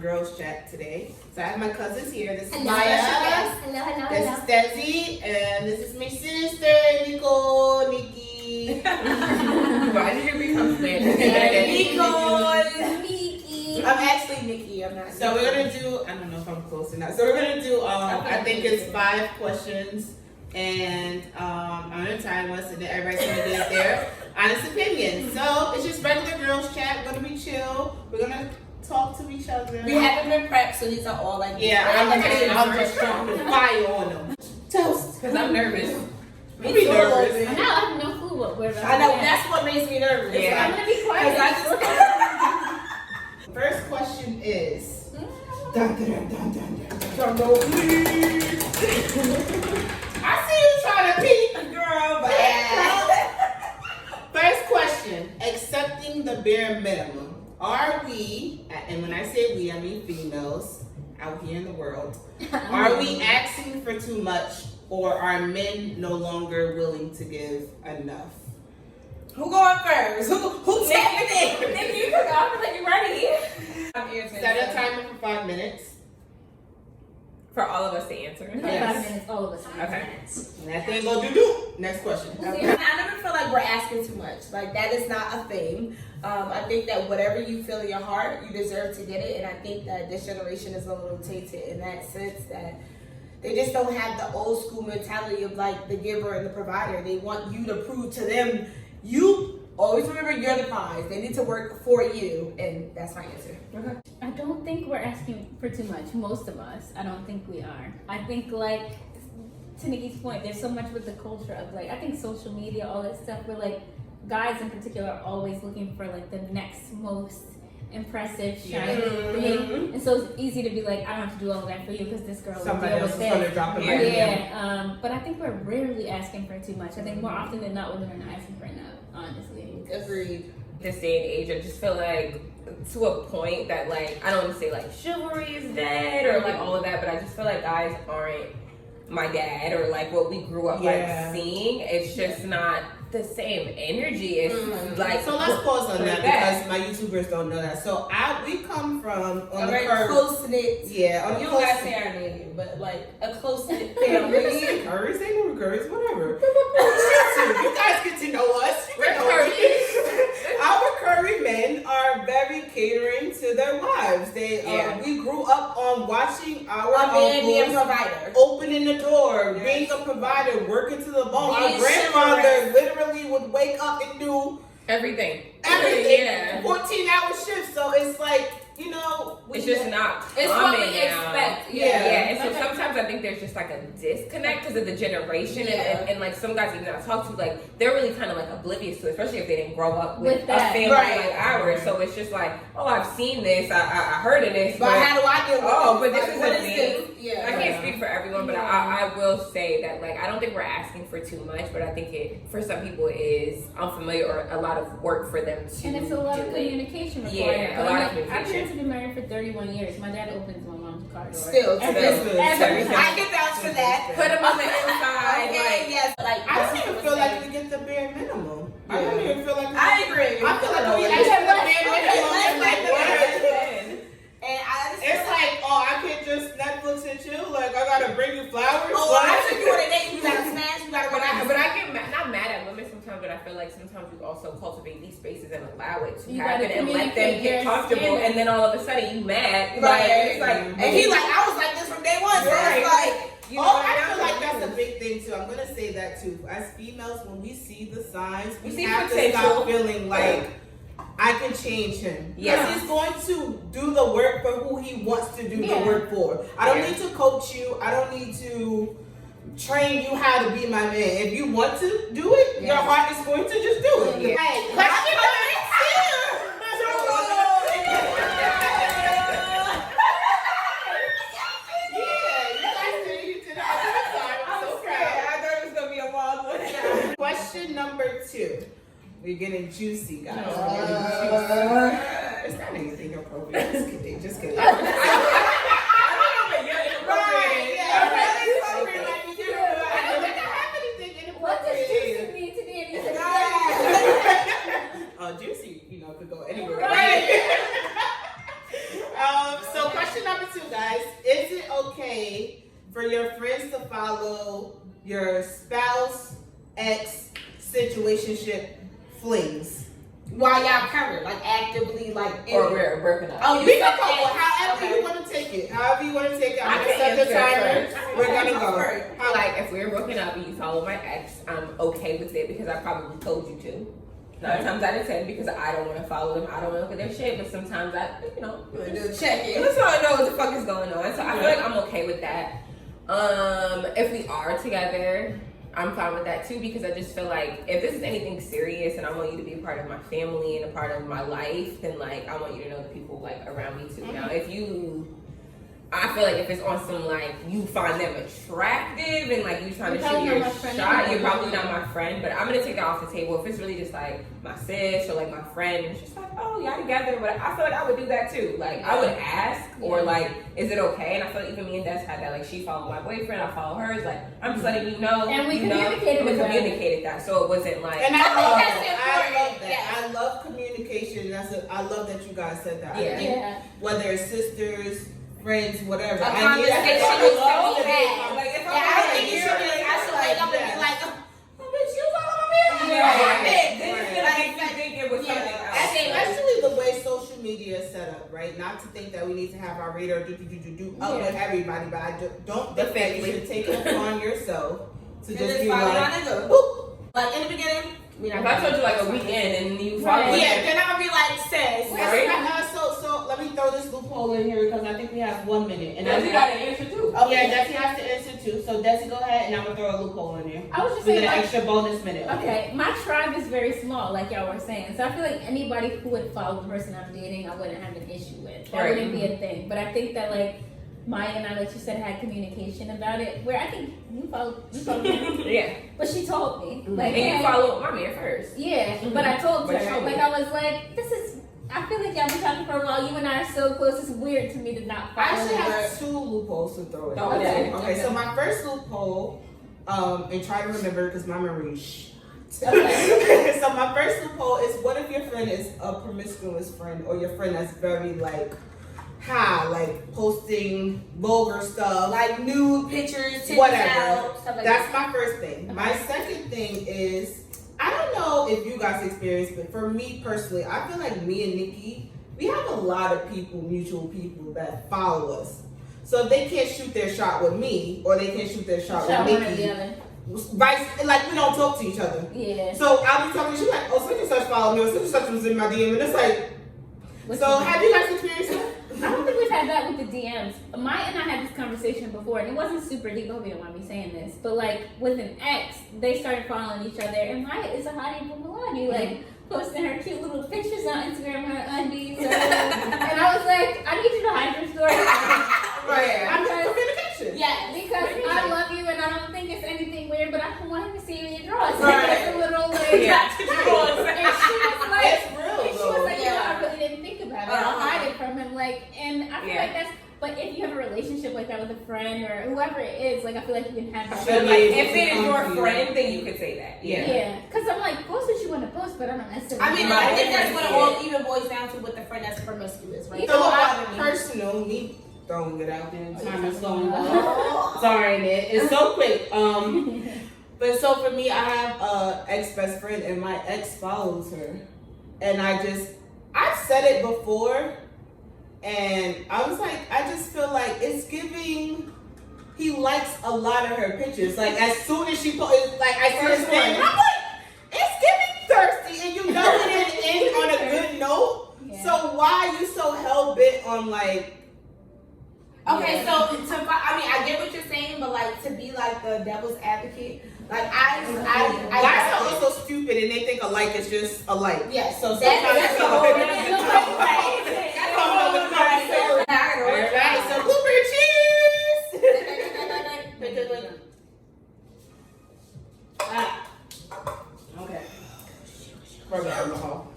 girls chat today. So I have my cousins here. This is Hello. Maya. Hello. This is Desi, and this is my sister, Nico, Nikki. Why did you become Spanish? Nikki. I'm actually Nikki. I'm not. So we're gonna do. I don't know if I'm close enough. So we're gonna do. I think it's 5 questions, and I'm gonna time us, and then everybody's gonna give their honest opinion. So it's just regular girls chat. We're gonna be chill. We're gonna talk to each other. We haven't been prepped, so these are all like. Yeah, I'm just trying to fire on them. Toast. Because I'm nervous. Me be nervous. I know, I have no clue what we're about I know to get. that's what makes me nervous. Yeah. I'm gonna be quiet. First question is. Dun, dun, dun, dun, dun. Drum roll, please. I see you trying to peek. Girl, but First question, accepting the bare minimum. Are we, and when I say we, I mean females out here in the world, are we asking for too much, or are men no longer willing to give enough? who going first? Who tapping in? If you could offer like you're ready. Set a timer for 5 minutes. For all of us to answer. We got Yes. 5 minutes, all of us. Okay. And that thing go do-do. Next question. I never feel like we're asking too much. Like, that is not a thing. I think that whatever you feel in your heart, you deserve to get it. And I think that this generation is a little tainted in that sense that they just don't have the old school mentality of like the giver and the provider. They want you to prove to them, you always remember you're the prize. They need to work for you. And that's my answer. I don't think we're asking for too much. Most of us, I don't think we are. I think, like, to Nikki's point, there's so much with the culture of, like, I think social media, all that stuff, where, like, guys in particular are always looking for, like, the next most impressive, shiny thing. And so it's easy to be like, I don't have to do all of that for you because this girl Somebody will deal else is with going to this. drop it Yeah. right Yeah, but I think we're rarely asking for too much. I think more often than not, women are not asking for enough, honestly. Agreed. This day and age, I just feel like to a point that like I don't want to say like chivalry is dead or like all of that, but I just feel like guys aren't my dad or like what we grew up Yeah. like seeing. It's just not the same energy. It's like So let's pause on that back. because my YouTubers don't know that. So we come from on A the very curve. close knit. Yeah, on You the don't close. gotta say our name, but like a close knit Say family. Currys, they know Currys, whatever. You guys get to know us. You can know us. Our Curry men are very catering to their wives. They Yeah. we grew up on watching our A man being a uncles provider. opening the door, Yes. being a provider, working to the bone. Our Being grandfather chivalrous. literally would wake up and do everything. everything, Yeah. 14-hour shifts. So it's like, you know, It's just not It's what common we now. expect. Yeah. Yeah, and so sometimes I think there's just like a disconnect because of the generation, Yeah. and like some guys even I talk to, like they're really kind of like oblivious to it, especially if they didn't grow up with With a that. family Right. like ours. So it's just like, oh, I've seen this, I heard of this, But how do I deal with Oh, it? but this Like, is what a is thing. this? Yeah. I can't speak for everyone, but I will say that like I don't think we're asking for too much, but I think it for some people is unfamiliar or a lot of work for them to And it's a lot do of it. communication required. Yeah, a lot of Our communication. parents have been married for 31 years. My dad opens my mom's car door. Still, Every- still. every Still. time. I can vouch for that. Put them on the inside. Okay, Like, yes. Like, I don't even feel like we get the bare minimum. I don't even feel like I agree. I feel like we Okay, ask for the bare let's minimum. make the Like, And I just it's like, oh, I can't just Netflix and chill. Like, I gotta bring you flowers. oh, What? I took you on a date. You gotta smash. You gotta go down. But I get not mad at women sometimes, but I feel like sometimes you also cultivate these spaces and allow it to You happen gotta and let them communicate get your comfortable, standards. and then all of a sudden you mad. Right. Like, it's like, And he like, I was like this from day one. So Right. it's like, you know, Oh, I now feel like it's- that's a big thing too. I'm gonna say that too. As females, when we see the signs, we We see have to potential. stop feeling like I can change him. Yeah. Because he's going to do the work for who he wants to do Yeah. the work for. I don't Yeah. need to coach you. I don't need to train you how to be my man. If you want to do it, your Yes. heart is going to just do it. Yeah. Hey, question number two. Yeah, you guys made it to the other side. I'm so proud. I thought it was gonna be a wild one. Question number 2. We're getting juicy, guys. No. We're getting juicy. It's not anything appropriate. Just kidding. Just kidding. I don't know, but you're inappropriate. I don't think I have anything What does juicy inappropriate. mean to me? Juicy, could go anywhere. Right. So question number 2, guys. Is it okay for your friends to follow your spouse, ex, situationship flings? While y'all covered, like actively, like Or we're broken up. Oh, you We said can go that. however you want to take it. However you want to take it. I'm I going to can set the answer timer. first. We're going to go. How- Like, if we're broken up and you follow my ex, I'm okay with it because I probably told you to. 9 times out of 10 because I don't want to follow them. I don't want to look at their shit, but sometimes I, check it. just want to know what the fuck is going on. So I feel like I'm okay with that. If we are together, I'm fine with that too because I just feel like if this is anything serious and I want you to be a part of my family and a part of my life, then like I want you to know the people like around me too. Now, if you, I feel like if it's on some like you find them attractive and like you trying You're to shoot probably your not my friend shot, anyway. you're probably not my friend. But I'm gonna take that off the table. If it's really just like my sis or like my friend, and it's just like, oh, y'all together. But I feel like I would do that too. Like I would ask or like, is it okay? And I feel like even me and Des had that. Like she followed my boyfriend, I follow hers. Like I'm just letting you know. And we you know, communicated and we with that. communicated that, so it wasn't like. And I love that's that. I love important. that. Yes. I love communication. I love that you guys said that. I Yeah. think Yeah. whether it's sisters, friends, whatever. A I need conversation I is love so that. bad. Like if Yeah, I don't think you should be. I should wake up and be like, oh, bitch, you follow my man. Then Right. it's gonna make me think it was something else. Especially the way social media is set up, right? Not to think that we need to have our radar do up with everybody, but I don't think that you should take it upon yourself to And just just be follow like, my nigga. boop. Like in the beginning, we If I told you like a weekend and you Right. follow yeah, then I'm gonna be like, sis. Right. So let me throw this loophole in here because I think we have 1 minute. And you got an answer too. Oh yeah, Desi has to answer too. So Desi, go ahead, and I'm gonna throw a loophole in there. I was just We get saying, an like, extra bonus minute. okay, my tribe is very small, like y'all were saying. So I feel like anybody who would follow the person I'm dating, I wouldn't have an issue with. That Right. wouldn't be a thing. But I think that like Maya and I, like you said, had communication about it. Where I think you followed me, Yeah. but she told me like, And you hey, follow my man first. yeah. But I told But her, show me. like I was like, this is. I feel like y'all been talking for a while. You and I are so close. It's weird to me to not I follow. actually her. have 2 loopholes to throw in. Okay. Okay. So my first loophole, and try to remember because my memory is shit. Okay. So my first loophole is: what if your friend is a promiscuous friend, or your friend that's very like posting vulgar stuff, Like nude pictures, titties Whatever. out, stuff like That's that. my first thing. My second thing is, I don't know if you guys experience, but for me personally, I feel like me and Nikki, we have a lot of people, mutual people that follow us. So if they can't shoot their shot with me, or they can't shoot their shot Shot with one or the Nikki, other. vice, like we don't talk to each other. Yeah. So I'll be talking to you like, oh, such and such followed me, or such and such was in my DM, and it's like, What's so the- have you guys experienced that? I don't think we've had that with the DMs. Maya and I had this conversation before, and it wasn't super deep. I hope you don't mind me saying this, but like with an ex, they started following each other, and Maya is a hottie from Milani, like posting her cute little pictures on Instagram, her undies, and I was like, I need you to hide your story. Right. I'm trying to Communication. yeah, because I love you, and I don't think it's anything weird, but I don't want him to see you in your drawers. Right. It's a little like, Yeah. and she was like, It's real and she though. was like, Yeah. I really didn't think about it. I'll hide it from him. Like, and I feel Yeah. like that's, but if you have a relationship like that with a friend or whoever it is, like, I feel like you can have that. Should But be like, able if to it is come your to you. friend, then you could say that. Yeah. Yeah, because I'm like, post what you want to post, but I don't necessarily. I mean, Right. I think that's what it all even boils down to with the friend that's promiscuous, right? So Yeah. personal, me throwing it out there, time is going on. Sorry, Nick. It's so quick. But so for me, I have a ex best friend, and my ex follows her, and I've said it before, and I was like, I just feel like it's giving. He likes a lot of her pictures. Like as soon as she posts, like I see his thing, I'm like, it's giving thirsty, and you know it didn't end on a good note. Yeah. So why are you so hell bent on like? Okay, so I get what you're saying, but like to be like the devil's advocate, like I Guys are also stupid and they think a like is just a like. yes. So That's sometimes the whole Alright, so blooper cheese. Okay. From alcohol.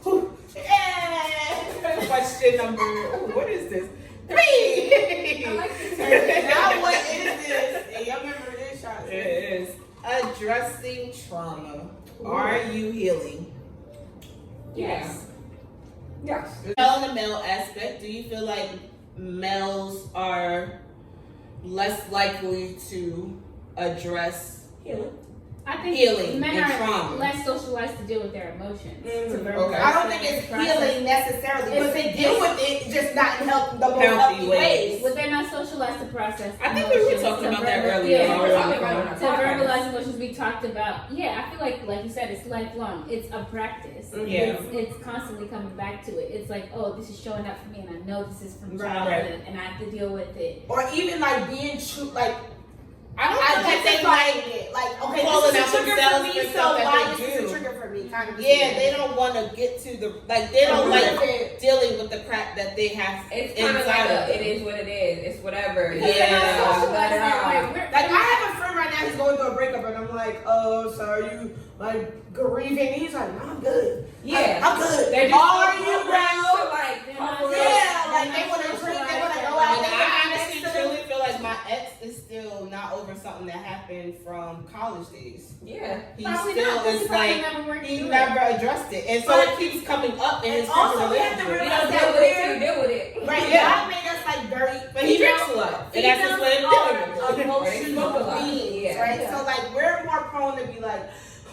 Question number. Ooh, what is this? 3. I like this. Now what is this? And y'all remember this shot? It is addressing trauma. Are you healing? Yes. Yes. Male and the male aspect. Do you feel like males are less likely to address I think healing men and are trauma. less socialized to deal with their emotions. To Okay. verbalize I don't think them, it's process. healing necessarily, but they deal with it just not in the most Healthy healthy ways. ways. But they're not socialized to process. I think we were emotions, talking to about that verbal- earlier. Yeah, we're talking about it on to our verbalize emotions, we talked about. Yeah, I feel like you said, it's lifelong. It's a practice. Yeah. It's constantly coming back to it. It's like, oh, this is showing up for me, and I know this is from Right. childhood, and I have to deal with it. Or even like being true, like I don't feel like they like it. Like, okay, calling this is out a trigger for themselves me, for so stuff that why they is this do. a trigger for me? Kind of. yeah, they don't want to get to the like they don't Root like of it. dealing with the crap that they have It's kind of inside like of it them. is what it is. It's whatever. Because they're not Yeah. socialized Let it that out. way. We're- Like I have a friend right now. He's going through a breakup, and I'm like, "Oh, so are you like grieving?" He's like, "No, I'm good. Yeah. I'm good. They're just Are so you, programmed bro?" to, like, They're not cover up. Yeah, like they want to drink, they want to go out. And They I want honestly to truly feel like my ex is still not over something that happened from college days. Yeah. He Probably still not, 'cause is he probably like never worked he through it. never addressed it, and so But- it keeps coming up in and his also future we have to You relationship. don't deal with it till you deal with it. Right, Yeah. God made us like very. But he drinks a lot, and that's his way of dealing with it. Emotional beings, Yeah. right? So like we're more prone to be like,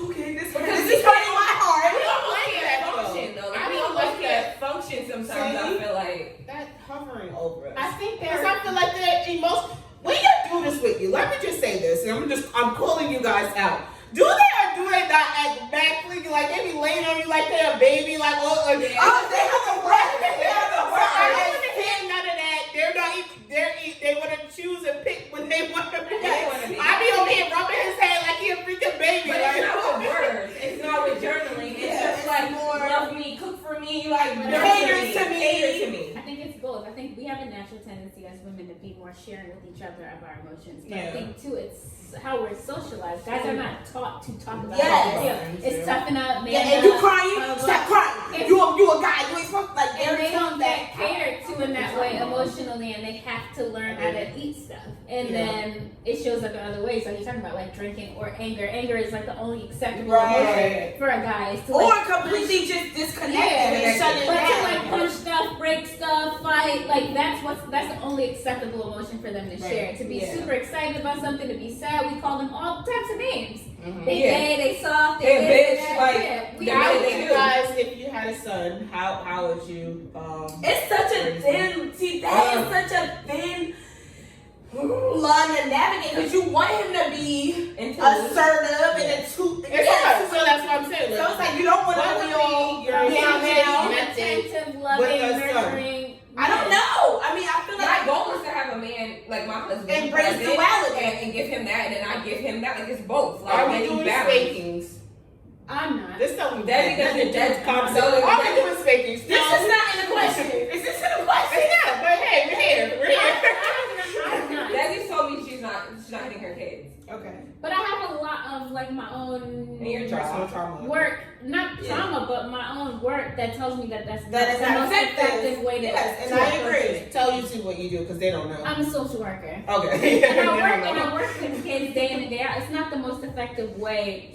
okay, this is hurting my heart. I don't like that Function, though. though. I We don't don't like that. function sometimes. I See? feel like. That hovering over us. I think Because they're. I feel like they're emotional. When you do this with you, let me just say this, and I'm calling you guys out. Do they or do they not act back freaking like they be laying on you like they're a baby, like Oh, they have the word. They have the So I don't word. want to hear none of that. They're not. They want to choose and pick when they want to be. They wanna be. I be over here rubbing his head like he a freaking baby. But like, it's not with words. It's not with journaling. It's Yeah, just it's like more- love me, cook for me, like Cater to me. Cater to me. I think it's both. I think we have a natural tendency as women to be more sharing with each other of our emotions. But Yeah. I think too, it's how we're socialized. Guys are not taught to talk about Yes. how they feel. It's toughen up, man. Yeah, and you up, crying? blah, blah, Stop blah. crying. And- You a guy. You ain't supposed to like. And they don't that. get catered to in that way emotionally, and they have to learn how to eat stuff. And Yeah. then it shows up in other ways. Like you're talking about, like drinking or anger. Anger is like the only acceptable Right. emotion for a guy. Is to Or like, completely just disconnected Yeah, and shut it but to down. like punch stuff, break stuff, fight, like that's the only acceptable emotion for them to Right. share. To be Yeah. super excited about something, to be sad, we call them all types of names. Mhm. They Yeah. gay, they soft, They they bitch, this, that, like, yeah. We Yeah, How know would they you do. guys, if you had a son, how would you? It's such a thin. See, that is such a thin line to navigate because you want him to be assertive and a too. Yeah, so that's what I'm saying. So it's like you don't want What to would be all be your down relationship down. method? attentive, loving, with a son. nurturing. I don't know. I mean, I feel My like goal is to have a man like my husband Embrace present duality. and give him that, and then I give him that. Like it's both. Like Are we maybe doing balance. spankings? I'm not. This don't Debbie doesn't- that's concept. so- Are we doing spankings? this is not in the question. Is this in the question? It's not, but hey, we're here. We're here. I'm not. Daddy told me she's not hitting her kids. Okay. But I have a lot of like my own And your Personal job. trauma. work, not Yeah. trauma, but my own work that tells me that that's That is the not most effective. effective way to. Yes, and to I approach agree. it. Tell YouTube what you do because they don't know. I'm a social worker. Okay. And I work with kids day in and day out. It's not the most effective way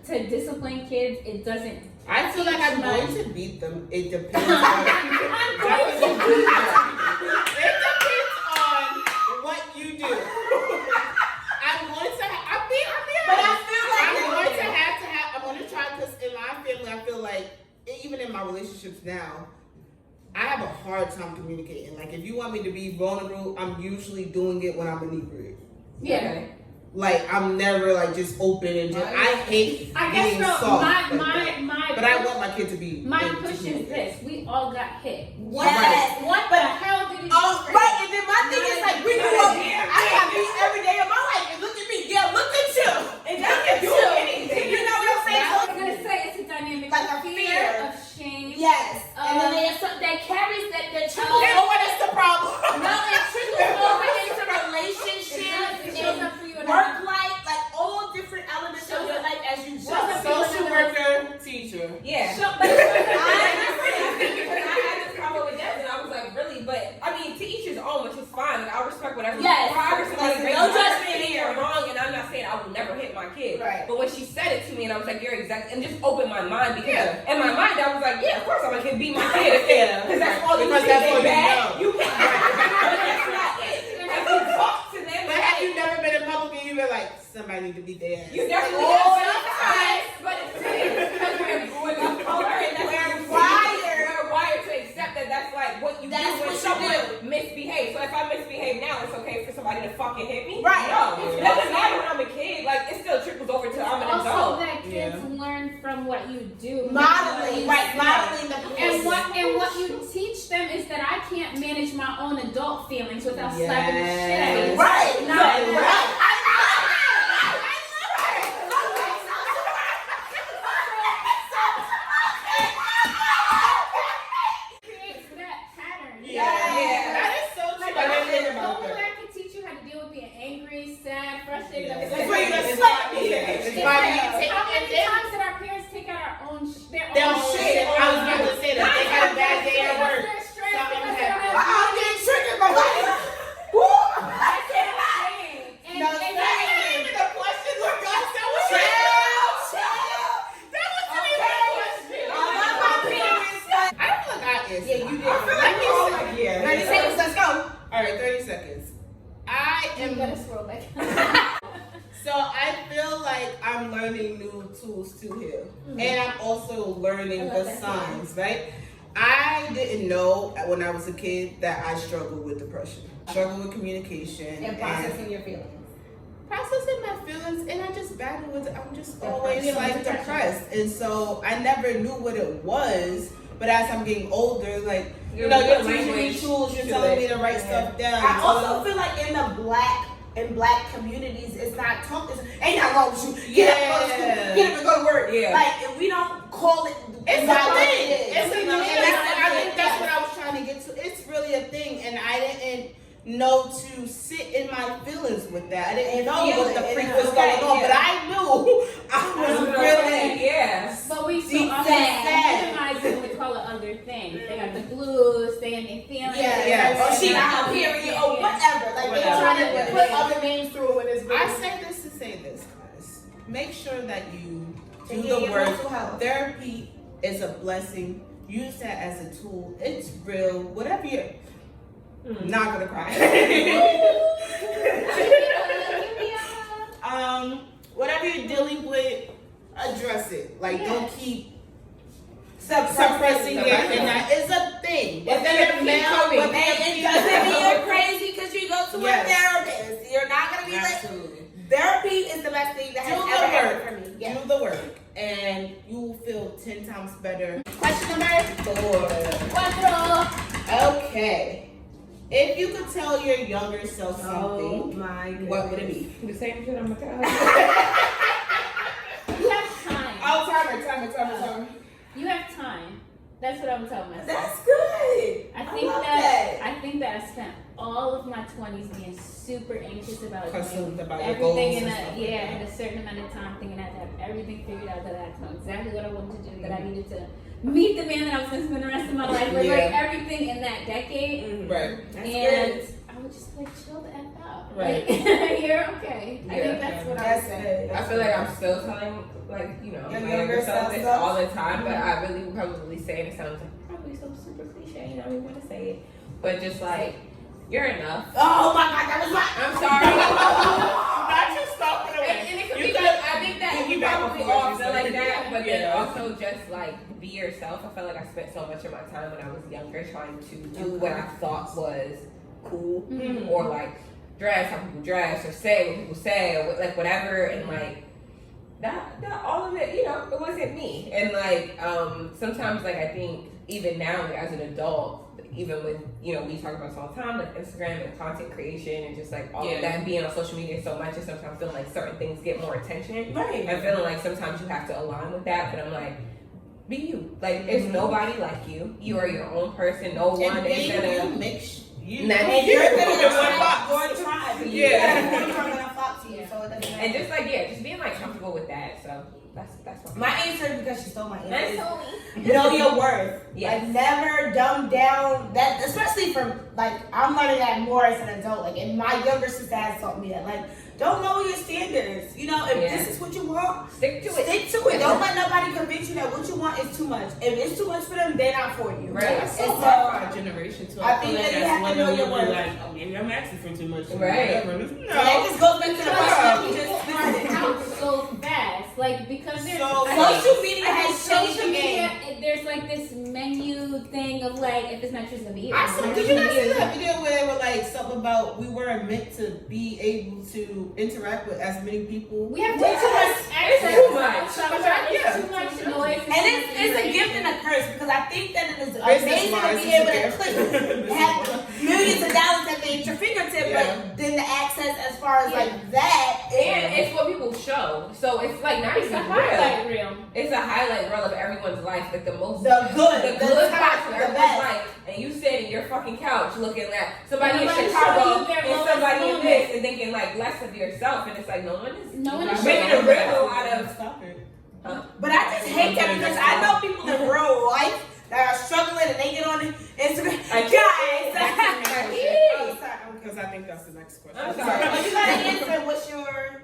to discipline kids. It doesn't. I feel like I'm going to beat them. It depends on. I'm going to do It depends on what you do. I'm going to. I'm being But I honest. feel like I'm going to have. I'm going to try because in my family, I feel like even in my relationships now, I have a hard time communicating. Like if you want me to be vulnerable, I'm usually doing it when I'm inebriated. Yeah. Like I'm never like just open and just. I hate I guess being so. soft. like that. My. But I want my kid to be. My able to push is communicate. this: we all got hit. Yes. What But the hell did you do? oh, right. And then my thing is like we grew up. I got beat every day of my life. And look at me. Yeah, look at you. And look at you. You know what I'm saying? I was gonna say it's a dynamic Like of a fear, fear. of shame. Yes. And then there's something that carries that trickles You know over. what is the problem? No, it trickles over into It relationships shows and up for you in work life, like all different elements of your life as you Shows up just. for you in Social another- worker, teacher. Yeah. But it shows up- Because I had this problem with Deb, and I was like, really? But I mean, to each his own, which is fine. Like I respect whatever. Yes. However somebody Listen, raised no me. judgment I'm not saying here. you're wrong, and I'm not saying I will never hit my kid. Right. But when she said it to me, and I was like, you're exact, and just opened my mind because Yeah. in my mind I was like, yeah, of course I'm gonna beat my kid. Yeah. Because that's all you Because see. that's They what you bad. know. You can't. might need to beat their ass. You definitely Oh, sometimes, but it's because we're wired to accept that that's like what you That's do when what you someone misbehaves. So if I misbehave now, it's okay for somebody to fucking hit me. Right. No, it doesn't matter when I'm a kid. Like it still trickles over to I'm an Also, adult. that kids learn from what you do. Modeling, right? Modeling the And what you teach them is that I can't manage my own adult feelings without slapping the shit out of you. Right. Not Right. creates that pattern. That is so true. Like, I didn't think about hopefully that. I can teach you how to deal with being angry, sad, frustrated. Yeah. upset. It's where you It's just slap by- me. It's It's by like, me taking how many and then times did our parents take out our own their their own shit. I was about to say that. They had a bad day at work. Something happened. I'm getting triggered by what? Woo! That's what I'm saying. And, No, and That then- wasn't even a question, Lord God. That was Chill, That chill. wasn't even a question. I love my parents. I don't feel like I answered. Yeah, you did. I feel like you Oh, said, yeah. 30 seconds, let's go. All right, 30 seconds. I You am better scroll back. So I feel like I'm learning new tools too here. And I'm also learning I love the that signs, right? I didn't know when I was a kid that I struggled with depression. Struggled with communication And processing your feelings. processing my feelings, and I just battle with it. I'm just Depression. always like depressed. And so I never knew what it was. But as I'm getting older, like you're teaching me tools, you're telling me to write stuff down. I also feel like in the black communities, it's not talked. Ain't not wrong with you. Get up and go to school. Get up and go to work. Yeah. Like if we don't call it. It's not a what thing. it is. It's a thing. You know, And I think it's that's what I was trying to get to. It's really a thing, and I didn't know to sit in my feelings with that. I didn't And know feel what it, the and freak it's was going okay, on, yeah. but I knew I was really. yes. But we so Deep often sad. minimize it when we call it other things. They got the blues, they in their feelings. Yeah. Or she got her period or whatever. Like they Whatever. trying to Yeah. put other names through it when it's really. I say this to say this, guys. Make sure that you do Take the care of your work. mental health. Therapy is a blessing. Use that as a tool. It's real. Whatever you're. Not gonna cry. Whatever you're dealing with, address it. Like, don't keep suppressing it, and that is a thing. It's Whether gonna you're keep male, coming. whether And it you're doesn't mean female. you're crazy because you go to Yes. a therapist. You're not gonna be like. Absolutely. Therapy is the best thing that has Do ever the happened work. for me. Yeah. Do the work, and you will feel 10 times better. Question number 4. Cuatro. Okay. If you could tell your younger self something, my goodness. what would it be? The same shit I'm gonna tell. You have time. Oh, timer. You have time. That's what I would tell myself. That's good. I think love that I think that I spent all of my 20s being super anxious about Consumed about your everything goals in and a stuff like in a certain amount of time, thinking I had to have everything figured out, that I had to know exactly what I wanted to do, that I needed to meet the man that I was going to spend the rest of my life with, like Yeah. everything in that decade. Right. That's And good. I would just like chill the F out. Right. Like, you're okay. I Yeah. think that's what I That's would say. good. I feel like I'm still telling, like, you know, Your my younger younger self self this stuff? all the time, but I really would probably say it. It sounds like probably so super cliche, you know, I don't want to say it. But just like, you're enough. Oh my God, that was my. I'm sorry. Not just stop it And it could You be could like, I think that piggyback we probably off what all you feel said. like that, but then Yeah. also just like be yourself. I felt like I spent so much of my time when I was younger trying to do what I thought was cool, or like dress how people dress, or say what people say, or like whatever, and like that all of it, you know, it wasn't me. And like sometimes like I think even now like, as an adult, even with, you know, we talk about this all the time, like Instagram and content creation and just like all of that being on social media so much, and sometimes feeling like certain things get more attention. Right. I'm feeling like sometimes you have to align with that, but I'm like, be you. Like, it's nobody like you. You are your own person. No one And is then gonna. you make you. Nah, And you're you're gonna gonna put try. one box. You're trying. Yeah. You're gonna flop to you, so it doesn't matter. And just like, yeah, just being like comfortable with that. So that's what My answer, because she stole my answer, That's is know your worth. Yes. Like never dumb down that, especially from like I'm learning that more as an adult. Like, and my younger sister has taught me that. Like, don't lower your standards. You know, if Yeah. this is what you want, stick to it. stick to it. Don't let nobody convince you that what you want is too much. If it's too much for them, they're not for you. Right. That's And so hard for our generation too. I think that you have to know your worth. Like, oh, maybe I'm asking for too much. Right. No. So that just goes back to the question that we just started. like because there's social media has changed social the media. game. There's like this menu thing of like if it's not yours, it's gonna be yours. Did you not see that video where they were like something about we weren't meant to be able to interact with as many people? We have way too much access. too much. It's too much noise. And it's a gift and a curse because I think that it is Business amazing to wise, be it's a able to gift. click, have millions of dollars at your fingertip, but then the access as far as like that, And it's what people show. So it's like not It's even a real. highlight reel. It's a highlight reel of everyone's life, like the most the good, the good top, parts of the everyone's best. life. And you sit in your fucking couch looking at somebody in Nobody Chicago showing you their and lowest somebody in moment. this and thinking like less of yourself, and it's like no one is It's making showing a real out of. Stop it. But I just hate that because I know people in real life that are struggling and they get on Instagram. Guys, Because I think that's the next question. I'm sorry. Well, you gotta answer.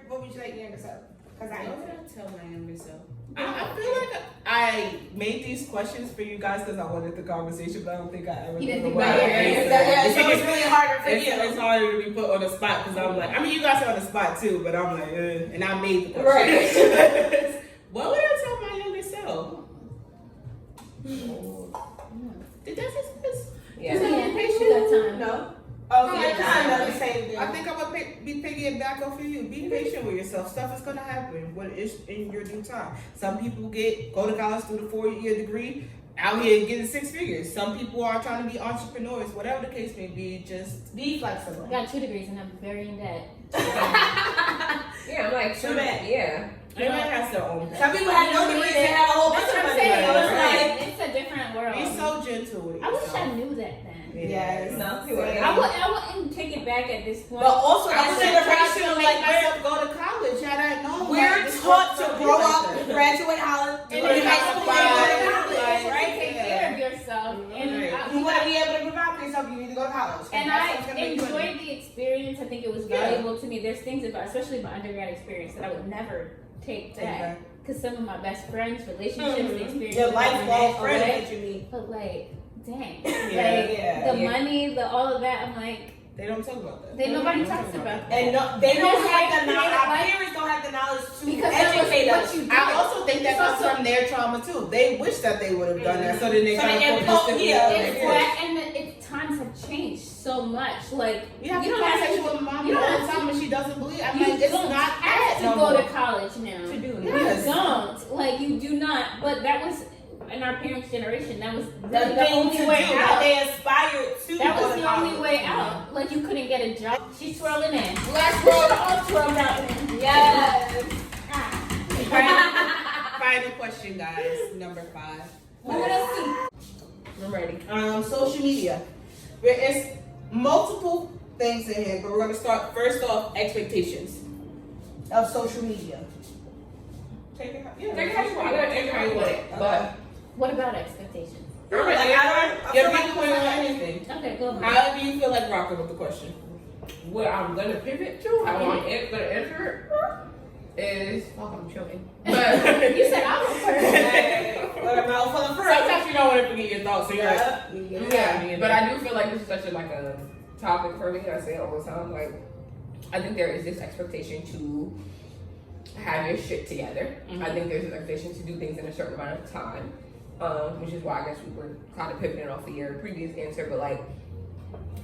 What would you like to answer? Because I What would I tell my younger self? I feel like I made these questions for you guys because I wanted the conversation, but I don't think I ever. You didn't think think about about it. it. so it's really harder for It's, you. it's harder to be put on the spot because I'm like, I mean, you guys are on the spot too, but I'm like, and I made the question. Right. What would I tell my younger self? Did that just Yeah. You got time. No. Oh, yeah, I know the same thing. I think I'm gonna be picking it back up for you. Be patient with yourself. Stuff is gonna happen when it's in your due time. Some people go to college through the 4-year degree, out here getting 6 figures. Some people are trying to be entrepreneurs. Whatever the case may be, just Be flexible. I got 2 degrees and I'm very in debt. Yeah, I'm like, Too bad. yeah. everyone has their own. Some people have no degrees and have a whole bunch That's of what I'm money. saying. So it's like, It's a different world. Be so gentle with I wish yourself. I knew that then. yes. No, I wouldn't take it back at this point. But also I that was trying generation, to make like myself go to college. Had I known, we're like, this taught was to something grow like up, that. graduate college, and go to then high school, and go to college, Like, right? take care of yourself. And Right. You want to be able to provide for yourself, you need to go to college. And That's I what's gonna make you money. enjoyed the experience. I think it was valuable to me. There's things about, especially my undergrad experience, that I would never take back. Because some of my best friends, relationships, the experiences, Your that I lifelong had friends away. that you meet. But like, dang, Yeah. the money, the all of that. I'm like, They don't talk about that. nobody talks about that. And no, they don't Because have they the knowledge. create a Our life- parents don't have the knowledge to Because that was educate what us. you did. I also think that It's comes also- from their trauma too. They wish that they would have done that, so then they So kind they of impose- focus yeah, It's that, and times have changed so much. Like, You have you to don't have conversation to with mom you all don't the have time, and she doesn't believe. I'm You like, it's don't not have that to no go more. to college now. To do You Yes. don't. Like, you do not. But that was in our parents' generation. That was The the thing only to do, way that out. they aspired to. That go was to the only college. way out. Like, you couldn't get a job. She's twirling in. Last roll, all twirled out. Yes. Final question, guys. Number 5. What else? I'm ready. Social media. It's multiple things in here, but we're gonna start first off expectations. Of social media. Take it. Yeah. Take it how you want. Take it how you want it. But What about expectations? You're Like, I Your feel like viewpoint on anything. Okay, go ahead. However you feel like rocking with the question. what I'm gonna pivot to, how I'm gonna answer it, is I'm choking. But You said I was first. Let her mouth full of fruit. Sometimes you don't want to forget your thoughts, so you're like, yeah, but I do feel like this is such a topic for me. I say it all the time. Like, I think there is this expectation to have your shit together. Mhm. I think there's an expectation to do things in a certain amount of time, which is why I guess we were kind of pivoting off of your previous answer. But like,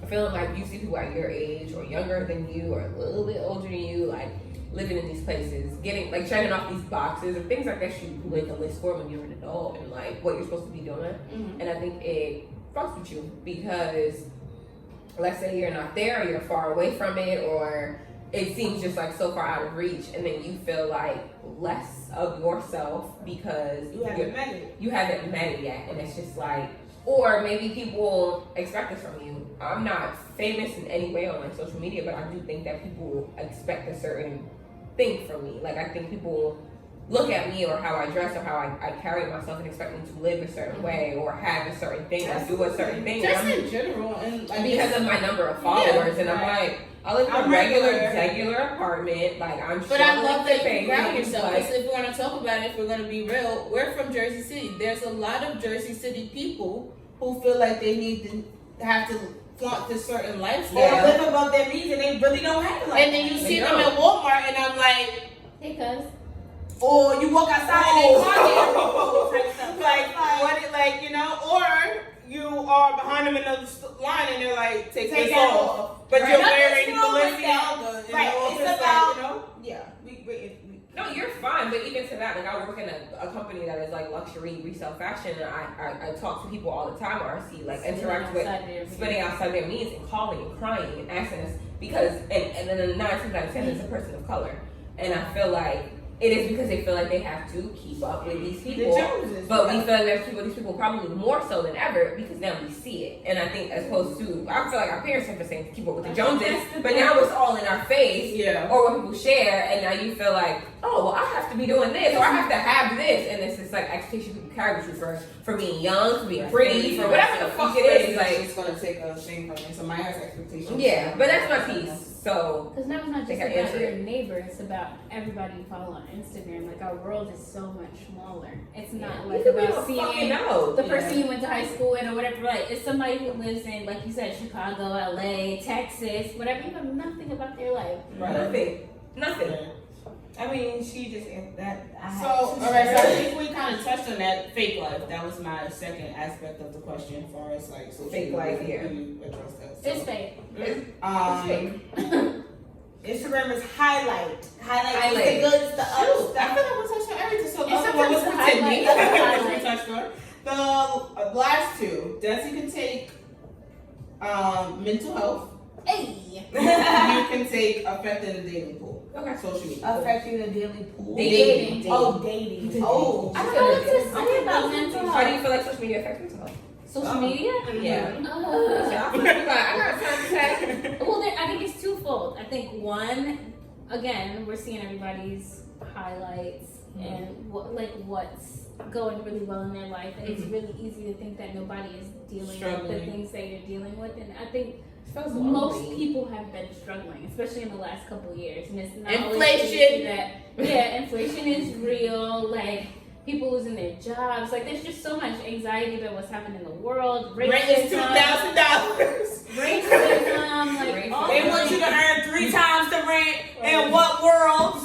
I feel like you see people at your age or younger than you or a little bit older than you, like living in these places, getting like checking off these boxes of things I guess you make a list for when you're an adult and like what you're supposed to be doing. Mhm. And I think it fucks with you because let's say you're not there or you're far away from it or it seems just like so far out of reach and then you feel like less of yourself because You haven't met it. you haven't met it yet and it's just like, or maybe people expect this from you. I'm not famous in any way on like social media, but I do think that people expect a certain thing from me. Like I think people look at me or how I dress or how I carry myself and expect me to live a certain way or have a certain thing or do a certain thing. Just And I'm- in general, and like because of my number of followers, and I'm like, I live in a I'm regular apartment. Like I'm. But I love that struggling you to pay ground rent, yourself. like- Because if we're gonna talk about it, if we're gonna be real, we're from Jersey City. There's a lot of Jersey City people who feel like they need to have to flaunt this certain Or lifestyle. live above their means and they really don't have it like And then you They see them don't. at Walmart, and I'm like, Hey, cuz. Or you walk outside and they car type stuff. like you know, or you are behind them in the line and they're like, take this that off, but Right. you're Nothing's wearing wrong with Balenciaga. that. in Right. the office, It's about- like, you know. Yeah. No, you're fine, but even to that, like I work in a company that is like luxury resale fashion, and I talk to people all the time, or I see like interact with spending outside their means and calling and crying and asking us because and then 9 times out of 10 it's a person of color, and I feel like it is because they feel like they have to keep up with these people. But we feel like there's people, these people probably more so than ever because now we see it. And I think as opposed to, I feel like our parents have been saying to keep up with the Joneses, but now it's all in our face. Yeah. Or what people share, and now you feel like, oh, well, I have to be doing this, or I have to have this. And it's this like expectation people carry with you for being young, for being pretty, for whatever the fuck it is. Like, it's gonna take a thing from me. So mine has expectations. yeah, but that's my piece. So, Because now it's not just Think I about answered your it. neighbor, it's about everybody you follow on Instagram. Like, our world is so much smaller. It's not you like could be about a fucking seeing know. the person you went to high school with or whatever. Like, it's somebody who lives in, like you said, Chicago, LA, Texas, whatever. You know nothing about their life. Right. Nothing. I mean, she just that. So, alright, so I think we kind of touched on that fake life. That was my second aspect of the question, as far as like social Fake media. life, yeah. You address that. So, It's fake. Instagram is highlight. Highlight. The good, the I other feel stuff. like we touched on everything. So, It's the other one was sometimes the pretending. highlight. Which we touched on. The last two, Desi can take mental health. Hey! You can take affecting the dating pool. Okay. Social media. Affecting the daily pool. Dating. Oh, dating. Oh. I don't know what to say about mental How do you health. feel like social media affects mental health? Social media? Yeah. Uh, I got time to say. Well, I think it's twofold. I think one, again, we're seeing everybody's highlights and what's going really well in their life, and it's really easy to think that nobody is dealing with the Struggling. things that you're dealing with. And I think Feels most lonely. people have been struggling, especially in the last couple of years. And it's not Inflation. always easy that inflation is real. Like, people losing their jobs. Like, there's just so much anxiety about what's happening in the world. Rent is $2,000. Racism, like all They the want you to things. earn 3 times the rent. In what world?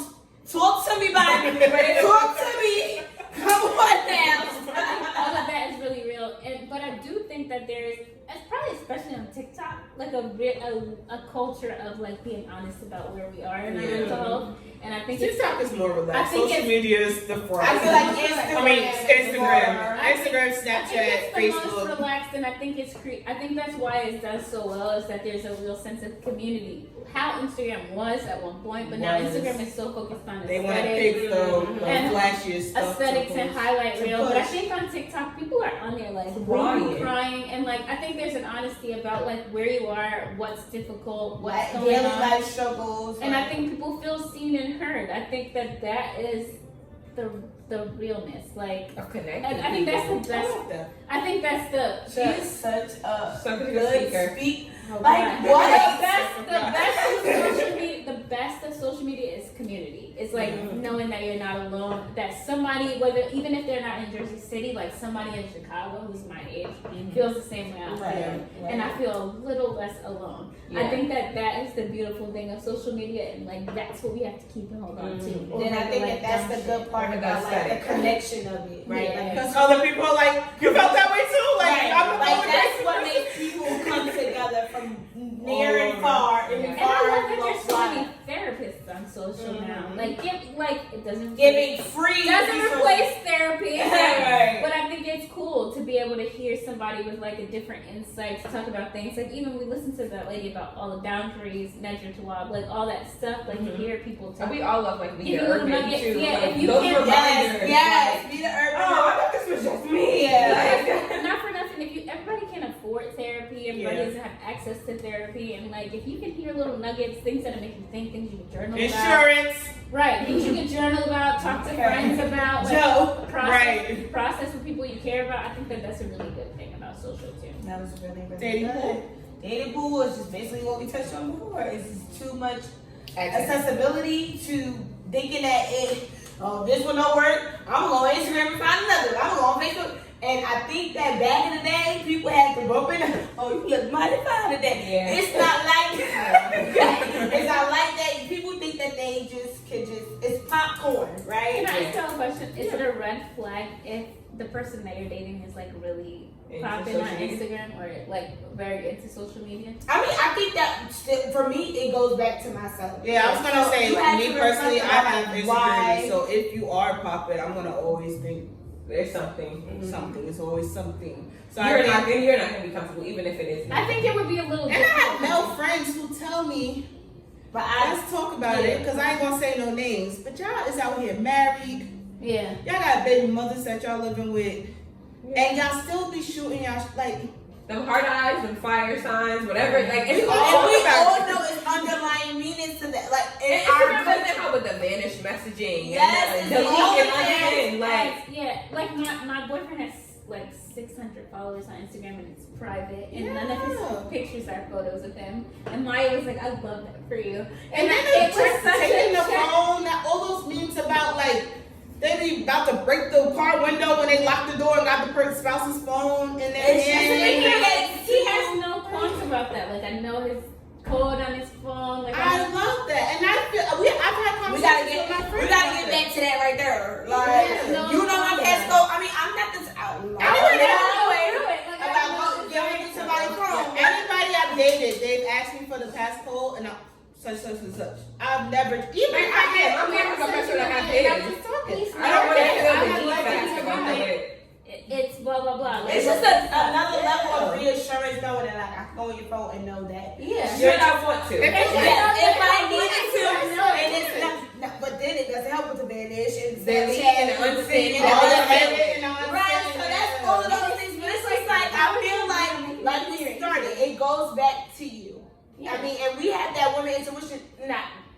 Talk to me, buddy. Talk to me. Come on now. All of that is really real, but I do think that there's, probably especially on TikTok, like a culture of like being honest about where we are in our mental health, and I think it's TikTok is more relaxed. I think Social media is the front. I feel like Instagram. I mean, Instagram, I think Snapchat, it's the most Facebook. relaxed, and I think I think that's why it does so well, is that there's a real sense of community. How Instagram was at one point, but now Was. Instagram is so focused on They want to aesthetics, pick the And flashiest stuff. aesthetics to and post. highlight To reel. But I push. think on TikTok, people are on there like Crying. crying, and like I think there's an honesty about like where you are, what's difficult, what's going Daily on. life struggles. And I think people feel seen and heard. I think that is the realness. Like, Of connecting. and I think that's the I best. like that. I think that's the she's such a Such a good good speaker. speak. oh, Like, God. what? The best of social media is community. It's like knowing that you're not alone. That somebody, even if they're not in Jersey City, like somebody in Chicago who's my age feels the same way I feel, Right. and I feel a little less alone. I Yeah. think that is the beautiful thing of social media, and like that's what we have to keep and hold on to. Then I think that's the good part Over about the like the aesthetic. connection of it, right? Yeah. Like, Because other people are like, you felt that way too? Like, right. I'm Like the that's what makes people come together from near and far, and And far I love that and there's so wide. many therapists on social now. Like, it doesn't Giving free doesn't resources. replace therapy, Right. but I think it's cool to be able to hear somebody with like a different insight to talk about things. Like even we listened to that lady about all the boundaries, Nedra Tawwab, like all that stuff. Like to hear people talk. And we all love like Give Vita you little Urban nuggets. too. Yeah, like, if you those can- reminders. Yes, Like, be the urban. oh, I thought this was just me. Yeah. Not for nothing. If everybody can afford therapy, everybody Yeah. doesn't have access to therapy, and like if you can hear little nuggets, things that make you think, things you can journal about. Insurance. Right, things you can journal about, talk to friends about, like, Joe. process with people you care about. I think that's a really good thing about social too. That was really, really Dating good. pool. Dating pool is just basically what we touched on before. It's just too much Access. accessibility to thinking that this one don't work. I'm gonna go on Instagram and find another. I'm gonna go on Facebook. And I think that back in the day, people had to bump in. Oh, you look mighty fine today. Yeah. It's not like it's not like that. People think that they just can it's pop porn, right? Can I ask you a question? Is it a red flag if the person that you're dating is like really Into popping on social media? Instagram or like very into social media? I mean, I think that for me, it goes back to myself. Yeah, I was gonna say, You have me to personally, I reflect have on insecurity. why- So if you are popping, I'm gonna always think There's something. something. It's always something. So You're I not gonna be comfortable even if it is. I think it would be a little and I have different. male friends who tell me, But I let's talk about it, because I ain't gonna say no names, but y'all is out here married. Yeah. Y'all got baby mothers that y'all living with, and y'all still be shooting y'all like. them hard eyes, them fire signs, whatever. Like We it's all all and we about all it. know it's underlying meanings to that. Like in It's our not culture, doesn't help with the vanished messaging. Yes, and it's the all delete that. and like Yeah, like my boyfriend has like 600 followers on Instagram and it's private, and none of his Yeah. pictures are photos of him. And Maya was like, "I love that for you." And then it they was such taking a the check. phone, that all those memes about like they be about to break the car window when they lock the door and got the spouse's phone in their It's just hand. a He has no qualms about that. Like I know his code on his phone. Like I love that, and I feel I've had we gotta conversations get with my friends. we gotta about get that. back to that right there. Like Yeah. you know my past go. I mean, I'm not this out. I Like, would never go through it. Like, about giving somebody phone. Anybody I've dated, they've asked me for the passcode and such and such. I've never even Like, I'm never gonna pressure like I did. I'm just talking. He's I don't want to not- feel I the have need like factor Instagram, behind like, it. It's blah blah blah. Like, It's just another level of reassurance knowing that like I can go on your phone and know that. yeah. Should I want to? If it's If I needed to, No, and it's not, but then it doesn't help with the vanish and Delete Snapchat and unsend and and all all that. that. Right, so that's all of those things. But it's just like I feel like we started. It goes back to you. I mean, and we have that woman intuition.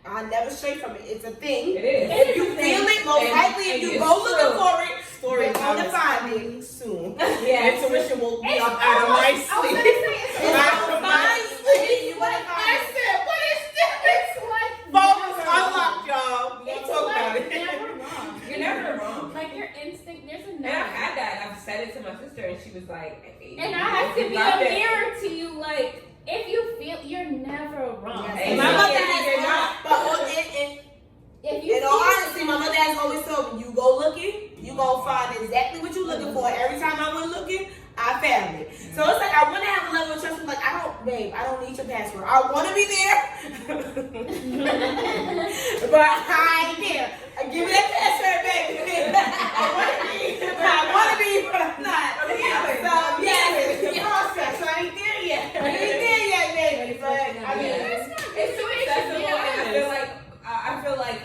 I'm never straight from it. It's a thing. It is. If you feel it, most And- likely if and you it's go looking true. for it, Story you're gonna time is find it. coming soon. Yeah. Intuition will be It's up out of my almost- I was sleep. gonna say, it's Out of my sleep. You wanna I find it. said, what is this? It's like Phone is never unlocked, y'all. We'll It's talk about like it. never wrong. You're never wrong. Like your instinct, there's a And no. I've had that. I've said it to my sister, and she was like, hey, And I have to you be got a that. mirror to you. Like if you feel, you're never wrong. Yes. Hey, My yeah, mother yeah, has you're not. If you in all honesty, my mother has always told me, you go looking, you gonna find exactly what you're looking for. Every time I went looking, I found it. So it's like I want to have a level of trust. I'm like, I don't need your password. I want to be there, but I ain't there. Give me that password, baby. I want to be, but I'm not. So yes, it's the process. I ain't there yet. I ain't there yet, baby. But I mean, It's too accessible, and I feel like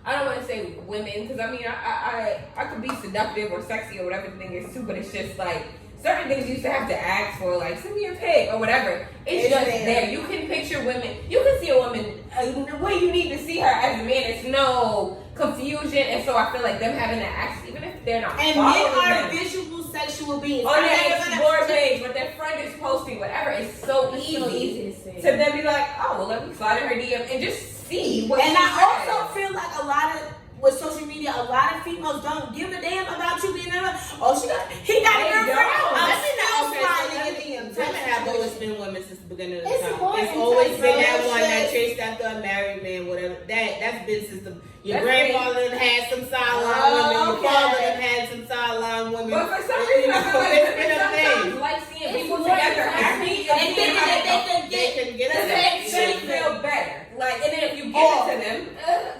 I don't want to say women because I mean I could be seductive or sexy or whatever the thing is too, but it's just like certain things you used to have to ask for, like send me your pic or whatever. It's just there. You can picture women. You can see a woman the way you need to see her as a man. It's no confusion, and so I feel like them having that access, even if they're not and men following are them. visual sexual beings. On their explore page, but their friend is posting whatever. It's so It's easy so easy to say. to then be like, oh, well, let me slide in her DM and just see what And she I says. also feel like a lot of with social media, a lot of females don't give a damn about you being in a. Oh, he got a They girlfriend. don't. I'm Let me still not sliding say in DMs. women have always been women since the beginning of the It's time. more It's always been that intense one that relationships. chased after a married man, whatever. That's been since your That's grandfather done had some sideline Oh, women, your okay. father done had some sideline women. But for some reason, I feel like it's been a women thing. sometimes like seeing It's people more together intense. happy And thinking that they can They get can get the it. same they shit. feel better. Like, and then if you give Oh. it to them,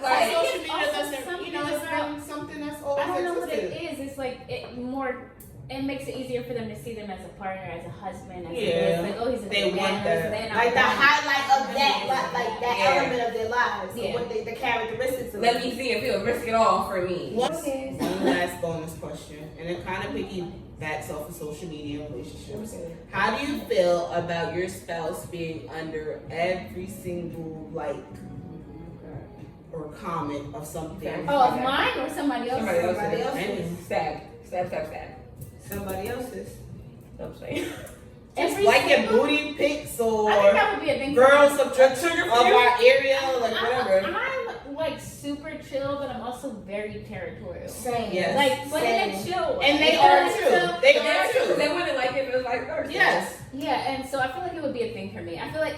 Like like, social it's media also doesn't, something it's about- been something that's I always don't know what it existed. is. It's like it more. It makes it easier for them to see them as a partner, as a husband, as Yeah. a like, oh, he's a They good want man, that. then like the I'm- highlight of that, like that Yeah. element of their lives, Yeah. what the characteristics of let it. me see if he'll risk it all for me. One last bonus question, and it kind of piggybacks off of social media and relationships. How do you feel about your spouse being under every single like or comment of something? Oh, of mine or somebody else? Somebody else. else's. Stab. Somebody else's. I'm saying. Every Like your single- booty pics or I think that would be a thing. girls of trigger of our area, like whatever. I'm like like super chill, but I'm also very territorial. Same. Yes. Like, but in a chill way. And they You know, are like, too. so- They Yeah, are too. they wouldn't like it if it was like Thursday. Yes. Yeah, and so I feel like it would be a thing for me. I feel like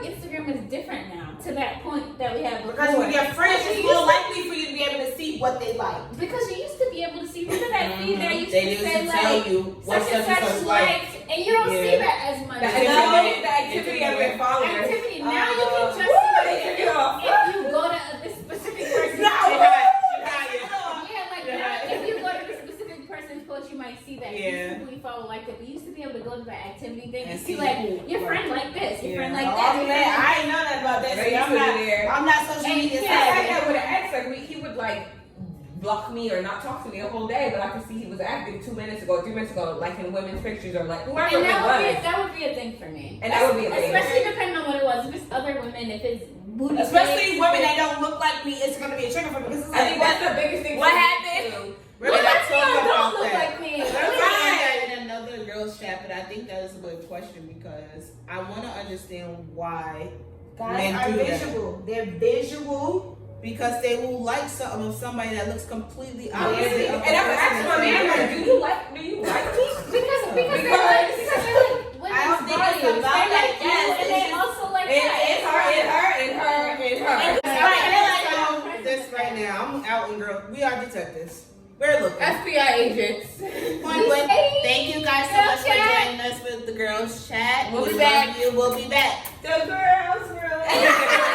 Instagram is different now to that point that we have Because before. with your friends, Because it's you more used likely for you to be able to see what they like. to- Because you used to be able to see, remember that feed that used They to used say to tell like you what such and such and such such like. liked, and you don't see Yeah. that as much. The now. activity of their followers. Activity. Now you can just Woo, see they took it off. if you go to this specific person's No. post. Yeah. Yeah, like now, if you go to this specific person's post, you might see that Yeah. people you follow like it. But you used to be able to go to that activity thing and And see see like who- your friend like this, your Yeah. friend like Oh, that. man, I ain't know that about that. They See, used I'm to be not, there. I'm not social And media yeah, I had savvy. that with an ex. Like he would like block me or not talk to me a whole day, but I could see he was active 2 minutes ago, 3 minutes ago, liking women's pictures or like whoever And it was. that would be a thing for me. And that would be a thing. Especially depending on what it was. If it's other women, if it's booty Especially pics, women that don't look like me, it's gonna be a trigger for me because it's I think like, that's the biggest thing. What for me, happened? too. We're Look not at me, I talking don't about look that. like me. We're Really? talking about that in another girls' chat, but I think that is a good question because I want to understand why. guys Men are do that. visual. They're visual. Because they will like something of somebody that looks completely And opposite. of the I'm person asking my that man, they like, are. do you like me? Because they're like women's I don't think it's bodies. about They like that. Yes, you, and it's they just- also like And that. Right, Right. so this right now, I'm out and girl. We are detectives. We're looking. FBI agents. Point blank. Thank you guys so much for joining us with the girls chat. We'll be We back. love you. We'll be back. The girls really.